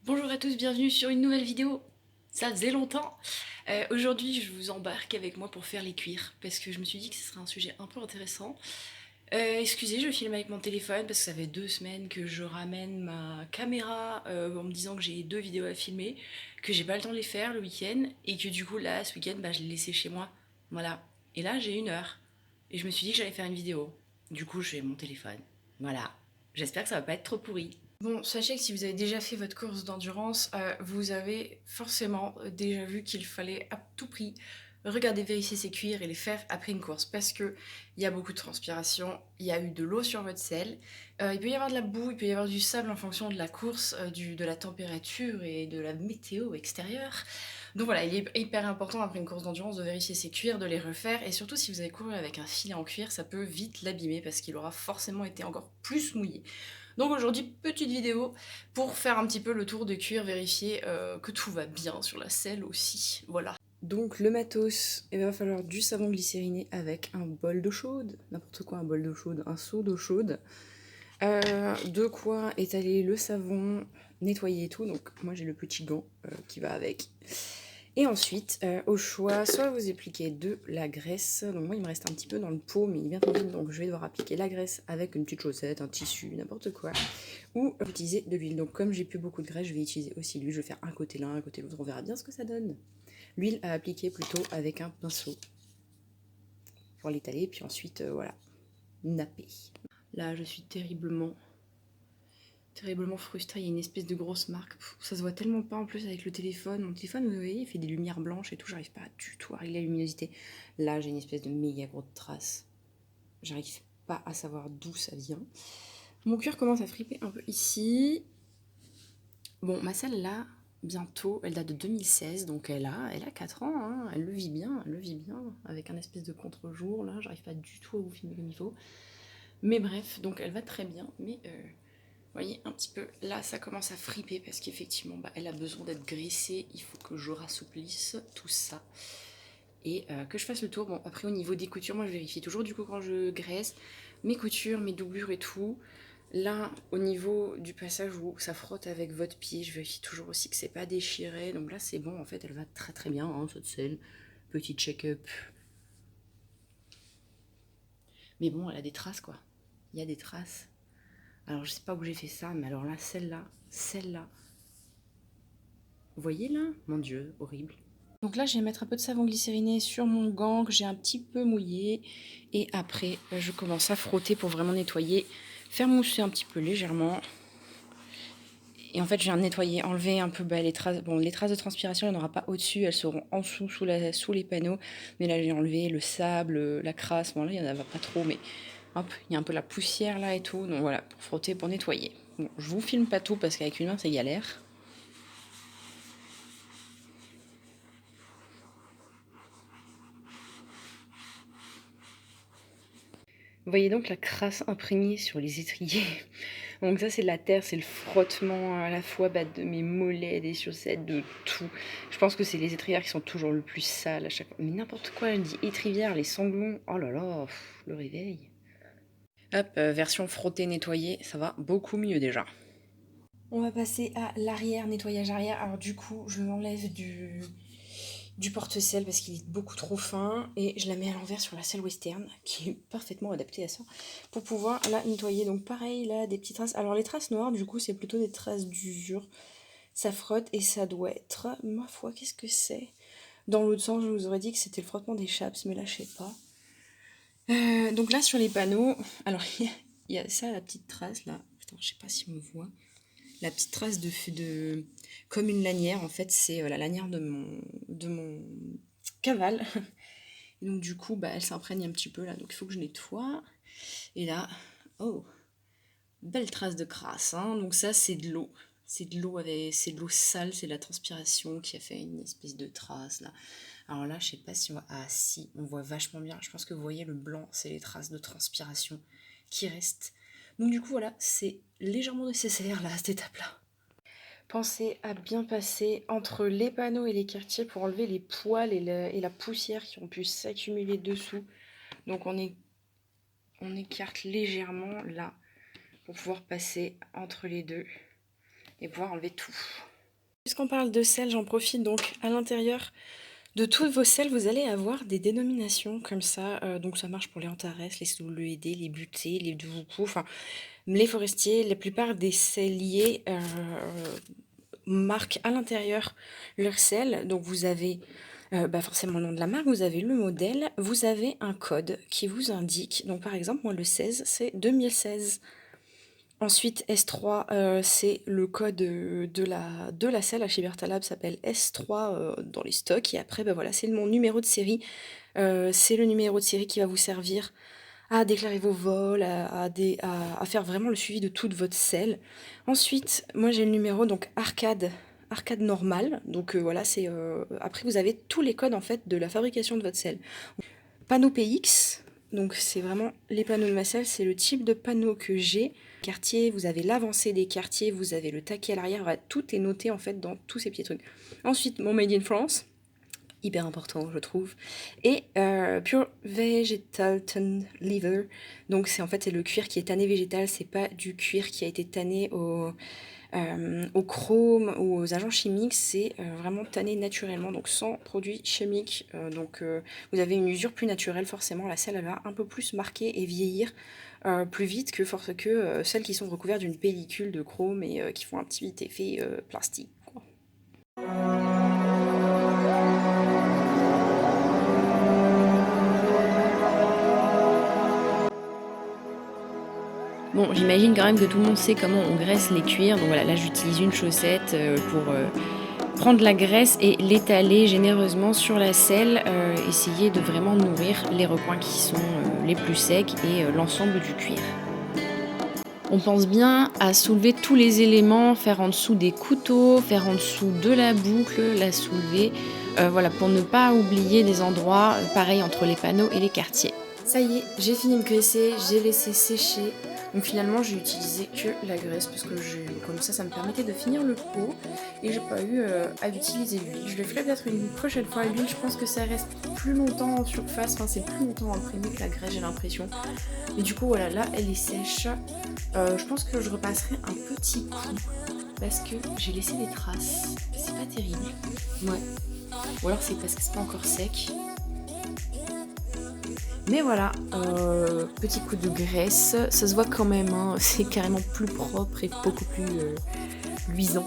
Bonjour à tous, bienvenue sur une nouvelle vidéo. Ça faisait longtemps. Aujourd'hui, je vous embarque avec moi pour faire les cuirs parce que je me suis dit que ce serait un sujet un peu intéressant. Excusez, je filme avec mon téléphone parce que ça fait 2 semaines que je ramène ma caméra en me disant que j'ai 2 vidéos à filmer, que j'ai pas le temps de les faire le week-end et que du coup là, ce week-end, je l'ai laissé chez moi. Voilà. Et là, j'ai 1 heure et je me suis dit que j'allais faire une vidéo. Du coup, je fais mon téléphone. Voilà. J'espère que ça va pas être trop pourri. Bon, sachez que si vous avez déjà fait votre course d'endurance, vous avez forcément déjà vu qu'il fallait à tout prix regarder, vérifier ses cuirs et les faire après une course parce que il y a beaucoup de transpiration, il y a eu de l'eau sur votre selle, il peut y avoir de la boue, il peut y avoir du sable en fonction de la course, de la température et de la météo extérieure. Donc voilà, il est hyper important après une course d'endurance de vérifier ses cuirs, de les refaire et surtout si vous avez couru avec un filet en cuir, ça peut vite l'abîmer parce qu'il aura forcément été encore plus mouillé. Donc aujourd'hui, petite vidéo pour faire un petit peu le tour de cuir, vérifier que tout va bien sur la selle aussi. Voilà. Donc le matos, il va falloir du savon glycériné avec un bol d'eau chaude, n'importe quoi, un bol d'eau chaude, un seau d'eau chaude. De quoi étaler le savon, nettoyer et tout. Donc moi j'ai le petit gant qui va avec. Et ensuite, au choix, soit vous appliquez de la graisse. Donc moi, il me reste un petit peu dans le pot, mais il vient trop vite, donc je vais devoir appliquer la graisse avec une petite chaussette, un tissu, n'importe quoi. Ou utiliser de l'huile. Donc comme j'ai plus beaucoup de graisse, je vais utiliser aussi l'huile. Je vais faire un côté l'un, un côté l'autre. On verra bien ce que ça donne. L'huile à appliquer plutôt avec un pinceau pour l'étaler, puis ensuite, voilà, napper. Là, je suis terriblement frustrée. Il y a une espèce de grosse marque. Ça se voit tellement pas en plus avec le téléphone. Mon téléphone, vous voyez, il fait des lumières blanches et tout. J'arrive pas du tout à régler la luminosité. Là, j'ai une espèce de méga grosse trace. J'arrive pas à savoir d'où ça vient. Mon cuir commence à friper un peu ici. Bon, ma selle là, bientôt, elle date de 2016, donc elle a 4 ans. Hein. Elle le vit bien, avec un espèce de contre-jour. Là, j'arrive pas du tout à vous filmer comme il faut. Mais bref, donc elle va très bien. Mais vous voyez un petit peu, là ça commence à friper parce qu'effectivement elle a besoin d'être graissée, il faut que je rassouplisse tout ça et que je fasse le tour. Bon après au niveau des coutures, moi je vérifie toujours du coup quand je graisse mes coutures, mes doublures et tout. Là au niveau du passage où ça frotte avec votre pied, je vérifie toujours aussi que c'est pas déchiré. Donc là c'est bon, en fait elle va très très bien hein, cette selle. Petit check-up. Mais bon elle a des traces quoi, il y a des traces. Alors je sais pas où j'ai fait ça, mais alors là, celle-là, vous voyez là? Mon Dieu, horrible. Donc là, je vais mettre un peu de savon glycériné sur mon gant que j'ai un petit peu mouillé. Et après, je commence à frotter pour vraiment nettoyer, faire mousser un petit peu légèrement. Et en fait, je viens de nettoyer, enlever un peu les traces. Bon, les traces de transpiration, il n'y en aura pas au-dessus, elles seront en dessous, sous les panneaux. Mais là, j'ai enlevé le sable, la crasse. Bon, là, il n'y en a pas trop, mais hop, il y a un peu la poussière là et tout. Donc voilà, pour frotter, pour nettoyer. Bon, je vous filme pas tout parce qu'avec une main, c'est galère. Vous voyez donc la crasse imprégnée sur les étriers. Donc ça c'est de la terre, c'est le frottement à la fois de mes mollets, des chaussettes, de tout. Je pense que c'est les étrières qui sont toujours le plus sales à chaque fois. Mais n'importe quoi, elle dit étrivière, les sanglons, oh là là, le réveil. Hop, version frottée, nettoyée, ça va beaucoup mieux déjà. On va passer à l'arrière, nettoyage arrière. Alors du coup, je m'enlève du porte-selle parce qu'il est beaucoup trop fin et je la mets à l'envers sur la selle western qui est parfaitement adaptée à ça pour pouvoir la nettoyer. Donc pareil là, des petites traces. Alors les traces noires du coup c'est plutôt des traces d'usure. Ça frotte et ça doit être, ma foi, qu'est-ce que c'est? Dans l'autre sens je vous aurais dit que c'était le frottement des chaps mais là je sais pas. Donc là sur les panneaux, alors il y a ça la petite trace là. Putain, je sais pas si on voit. La petite trace de comme une lanière en fait, c'est la lanière de mon cavale. Et donc du coup, elle s'imprègne un petit peu là, donc il faut que je nettoie. Et là, oh, belle trace de crasse. Hein. Donc ça, c'est de l'eau. C'est de l'eau sale, c'est de la transpiration qui a fait une espèce de trace là. Alors là, je sais pas si on voit. Ah si, on voit vachement bien. Je pense que vous voyez le blanc, c'est les traces de transpiration qui restent. Donc du coup, voilà, c'est légèrement nécessaire là, à cette étape-là. Pensez à bien passer entre les panneaux et les quartiers pour enlever les poils et la poussière qui ont pu s'accumuler dessous. Donc on écarte légèrement là pour pouvoir passer entre les deux et pouvoir enlever tout. Puisqu'on parle de sel, j'en profite donc à l'intérieur de toutes vos sels, vous allez avoir des dénominations comme ça. Donc ça marche pour les Antares, les Solued, les Butés, les Douvoucou, enfin les forestiers. La plupart des celliers marquent à l'intérieur leur sel. Donc vous avez forcément le nom de la marque, vous avez le modèle, vous avez un code qui vous indique. Donc par exemple, moi le 16, c'est 2016. Ensuite, S3, c'est le code de la selle. Chez Bertalab s'appelle S3 dans les stocks. Et après, voilà, c'est mon numéro de série. C'est le numéro de série qui va vous servir à déclarer vos vols, à faire vraiment le suivi de toute votre selle. Ensuite, moi j'ai le numéro donc arcade normal. Donc voilà, c'est après vous avez tous les codes en fait de la fabrication de votre selle. Panneau PX, donc c'est vraiment les panneaux de ma selle, c'est le type de panneau que j'ai. Quartier, vous avez l'avancée des quartiers, vous avez le taquet à l'arrière, voilà, tout est noté en fait dans tous ces petits trucs. Ensuite, mon Made in France, hyper important je trouve, et Pure Vegetal Tan Leather, donc c'est en fait c'est le cuir qui est tanné végétal, c'est pas du cuir qui a été tanné au chrome ou aux agents chimiques, c'est vraiment tanné naturellement, donc sans produits chimiques. Donc vous avez une usure plus naturelle, forcément la selle elle va un peu plus marquer et vieillir plus vite que celles qui sont recouvertes d'une pellicule de chrome et qui font un petit effet plastique, quoi. Bon, j'imagine quand même que tout le monde sait comment on graisse les cuirs. Donc voilà, là j'utilise une chaussette pour prendre la graisse et l'étaler généreusement sur la selle. Essayer de vraiment nourrir les recoins qui sont les plus secs et l'ensemble du cuir. On pense bien à soulever tous les éléments, faire en dessous des couteaux, faire en dessous de la boucle, la soulever. Voilà, pour ne pas oublier des endroits pareils entre les panneaux et les quartiers. Ça y est, j'ai fini de graisser, j'ai laissé sécher. Donc finalement j'ai utilisé que la graisse parce que comme ça me permettait de finir le pot et j'ai pas eu à utiliser l'huile. Je le ferai peut-être une prochaine fois. L'huile, je pense que ça reste plus longtemps en surface, enfin c'est plus longtemps imprimé que la graisse, j'ai l'impression. Et du coup voilà, là elle est sèche. Je pense que je repasserai un petit coup parce que j'ai laissé des traces. C'est pas terrible. Ouais. Ou alors c'est parce que c'est pas encore sec. Mais voilà, petit coup de graisse, ça se voit quand même, hein, c'est carrément plus propre et beaucoup plus luisant.